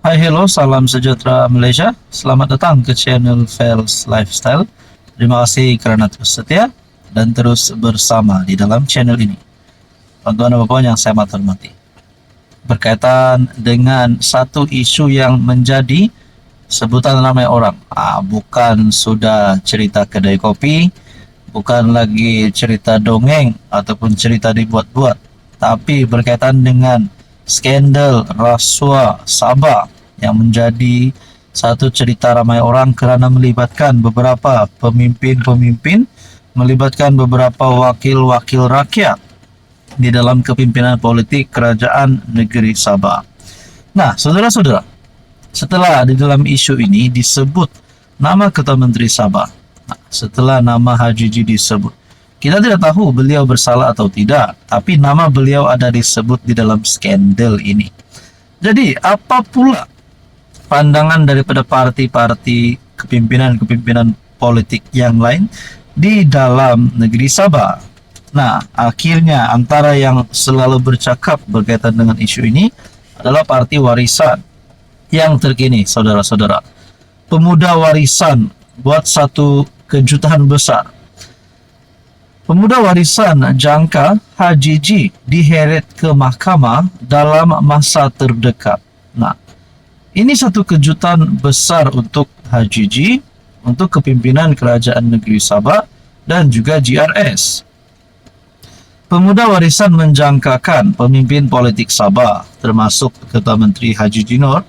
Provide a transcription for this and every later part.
Hai, hello, salam sejahtera Malaysia. Selamat datang ke channel Fels Lifestyle. Terima kasih kerana terus setia dan terus bersama di dalam channel ini. Tuan-tuan dan puan yang saya hormati, berkaitan dengan satu isu yang menjadi sebutan ramai orang. Bukan sudah cerita kedai kopi, bukan lagi cerita dongeng ataupun cerita dibuat-buat, tapi berkaitan dengan skandal rasuah Sabah yang menjadi satu cerita ramai orang kerana melibatkan beberapa pemimpin-pemimpin, melibatkan beberapa wakil-wakil rakyat di dalam kepimpinan politik kerajaan negeri Sabah. Nah, saudara-saudara, setelah di dalam isu ini disebut nama Ketua Menteri Sabah, setelah nama Haji G disebut, kita tidak tahu beliau bersalah atau tidak, tapi nama beliau ada disebut di dalam skandal ini. Jadi, apa pula pandangan daripada parti-parti kepimpinan-kepimpinan politik yang lain di dalam negeri Sabah? Nah, akhirnya antara yang selalu bercakap berkaitan dengan isu ini adalah Parti Warisan yang terkini, saudara-saudara. Pemuda Warisan buat satu kejutan besar. Pemuda Warisan jangka Haji G diheret ke mahkamah dalam masa terdekat. Nah, ini satu kejutan besar untuk Haji G, untuk kepimpinan kerajaan negeri Sabah dan juga GRS. Pemuda Warisan menjangkakan pemimpin politik Sabah, termasuk Ketua Menteri Haji G Nur,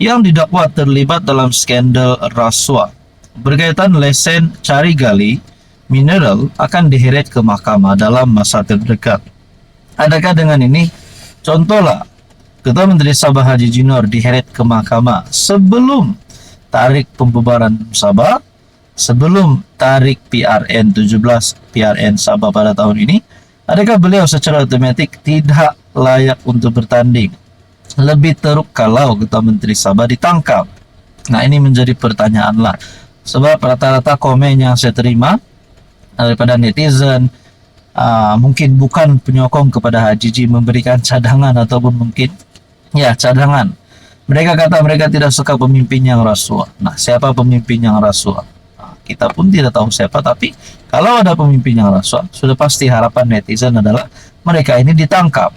yang didakwa terlibat dalam skandal rasuah berkaitan lesen cari gali mineral akan diheret ke mahkamah dalam masa terdekat. Adakah dengan ini, contohlah, Ketua Menteri Sabah Haji G Nur diheret ke mahkamah sebelum tarikh pembubaran Sabah, sebelum tarikh PRN 17 PRN Sabah pada tahun ini, adakah beliau secara otomatik tidak layak untuk bertanding? Lebih teruk kalau Ketua Menteri Sabah ditangkap. Nah, ini menjadi pertanyaan lah. Sebab rata-rata komen yang saya terima daripada netizen, mungkin bukan penyokong kepada Haji G memberikan cadangan ataupun mungkin cadangan. Mereka kata mereka tidak suka pemimpin yang rasuah. Nah, siapa pemimpin yang rasuah? Kita pun tidak tahu siapa, tapi kalau ada pemimpin yang rasuah, sudah pasti harapan netizen adalah mereka ini ditangkap.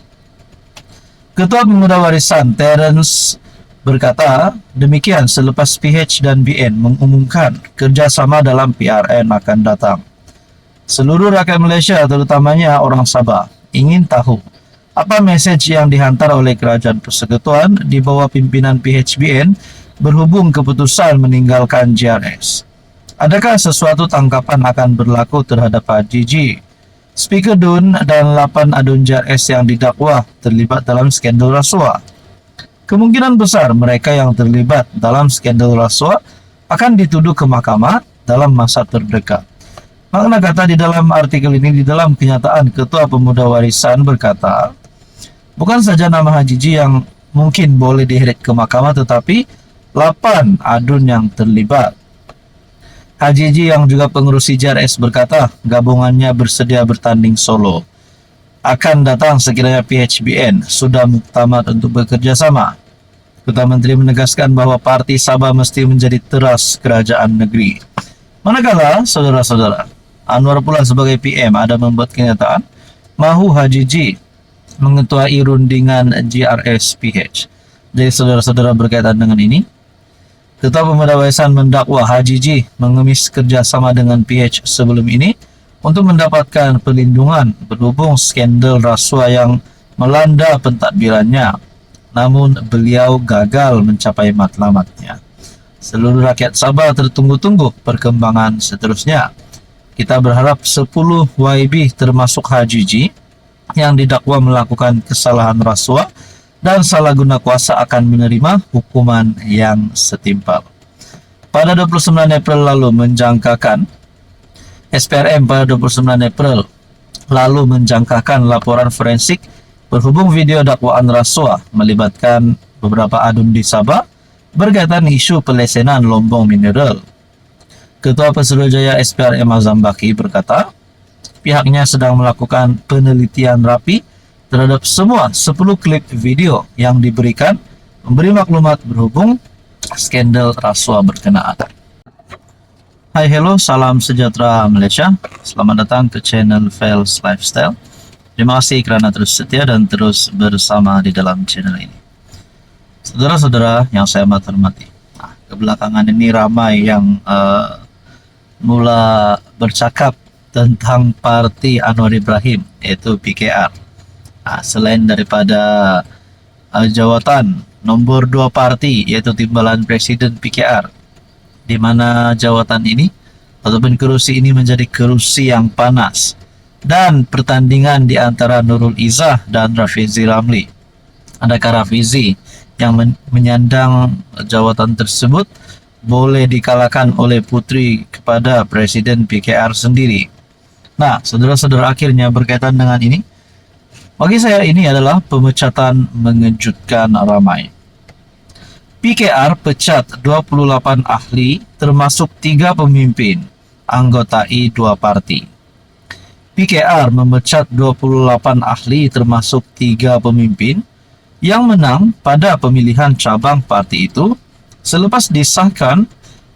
Ketua Pemuda Warisan Terence berkata demikian selepas PH dan BN mengumumkan kerjasama dalam PRN akan datang. Seluruh rakyat Malaysia, terutamanya orang Sabah, ingin tahu apa mesej yang dihantar oleh Kerajaan Persekutuan di bawah pimpinan PHBN berhubung keputusan meninggalkan GRS. Adakah sesuatu tangkapan akan berlaku terhadap Haji G, Speaker Dun dan 8 adun GRS yang didakwa terlibat dalam skandal rasuah? Kemungkinan besar mereka yang terlibat dalam skandal rasuah akan dituduh ke mahkamah dalam masa terdekat. Makna kata di dalam artikel ini, di dalam kenyataan Ketua Pemuda Warisan berkata, bukan saja nama Haji G yang mungkin boleh diheret ke mahkamah, tetapi 8 adun yang terlibat. Haji G yang juga pengerusi JRS berkata gabungannya bersedia bertanding solo. Akan datang sekiranya PHBN sudah muktamad untuk bekerja sama. Ketua Menteri menegaskan bahawa Parti Sabah mesti menjadi teras kerajaan negeri. Manakala, saudara-saudara, Anwar pula sebagai PM ada membuat kenyataan mahu Haji G mengetuai rundingan GRS PH. Jadi saudara-saudara, berkaitan dengan ini, Ketua Pemuda Warisan mendakwa Haji G mengemis kerjasama dengan PH sebelum ini untuk mendapatkan perlindungan berhubung skandal rasuah yang melanda pentadbirannya. Namun beliau gagal mencapai matlamatnya. Seluruh rakyat Sabah tertunggu-tunggu perkembangan seterusnya. Kita berharap 10 YB termasuk Haji G yang didakwa melakukan kesalahan rasuah dan salah guna kuasa akan menerima hukuman yang setimpal. Pada 29 April lalu menjangkakan, SPRM pada 29 April lalu menjangkakan laporan forensik berhubung video dakwaan rasuah melibatkan beberapa adun di Sabah berkaitan isu pelesenan lombong mineral. Ketua Pesuruhjaya SPRM Azam Baki berkata, pihaknya sedang melakukan penelitian rapi terhadap semua 10 klip video yang diberikan memberi maklumat berhubung skandal rasuah berkenaan. Hai, hello, salam sejahtera Malaysia. Selamat datang ke channel Fels Lifestyle. Terima kasih kerana terus setia dan terus bersama di dalam channel ini. Saudara-saudara yang saya amat hormati, kebelakangan ini ramai yang mula bercakap tentang parti Anwar Ibrahim, yaitu PKR. Selain daripada jawatan nombor 2 parti, yaitu Timbalan Presiden PKR, di mana jawatan ini ataupun kerusi ini menjadi kerusi yang panas, dan pertandingan di antara Nurul Izzah dan Rafizi Ramli. Adakah Rafizi yang menyandang jawatan tersebut boleh dikalahkan oleh putri kepada Presiden PKR sendiri? Nah, saudara-saudara, akhirnya berkaitan dengan ini, bagi saya ini adalah pemecatan mengejutkan ramai. PKR pecat 28 ahli termasuk 3 pemimpin anggota I2 parti. PKR memecat 28 ahli termasuk 3 pemimpin yang menang pada pemilihan cabang parti itu selepas disahkan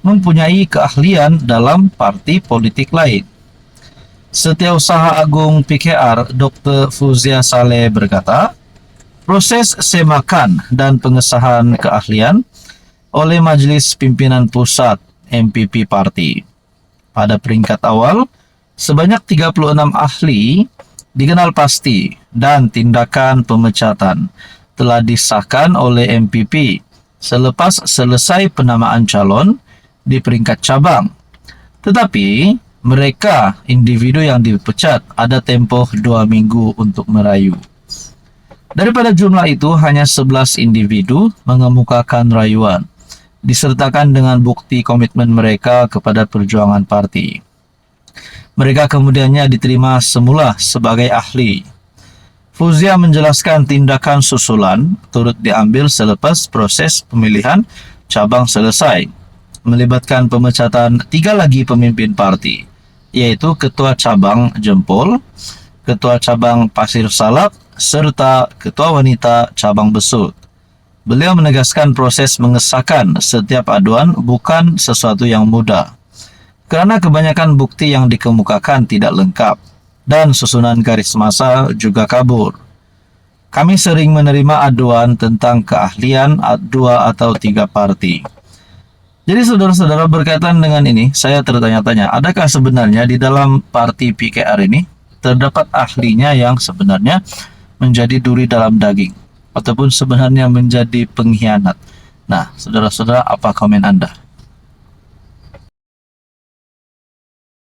mempunyai keahlian dalam parti politik lain. Setiausaha Agung PKR Dr. Fuzia Saleh berkata, proses semakan dan pengesahan keahlian oleh Majlis Pimpinan Pusat MPP Parti. Pada peringkat awal, sebanyak 36 ahli dikenal pasti dan tindakan pemecatan telah disahkan oleh MPP selepas selesai penamaan calon di peringkat cabang. Tetapi mereka, individu yang dipecat, ada tempoh 2 minggu untuk merayu. Daripada jumlah itu, hanya 11 individu mengemukakan rayuan, disertakan dengan bukti komitmen mereka kepada perjuangan parti. Mereka kemudiannya diterima semula sebagai ahli. Fuzia menjelaskan tindakan susulan turut diambil selepas proses pemilihan cabang selesai, melibatkan pemecatan 3 lagi pemimpin parti, yaitu Ketua Cabang Jempol, Ketua Cabang Pasir Salak, serta Ketua Wanita Cabang Besut. Beliau menegaskan proses mengesahkan setiap aduan bukan sesuatu yang mudah, kerana kebanyakan bukti yang dikemukakan tidak lengkap dan susunan garis massa juga kabur. Kami sering menerima aduan tentang keahlian 2 atau 3 parti. Jadi saudara-saudara, berkaitan dengan ini, saya tertanya-tanya, adakah sebenarnya di dalam parti PKR ini terdapat ahlinya yang sebenarnya menjadi duri dalam daging, ataupun sebenarnya menjadi pengkhianat? Nah, saudara-saudara, apa komen Anda?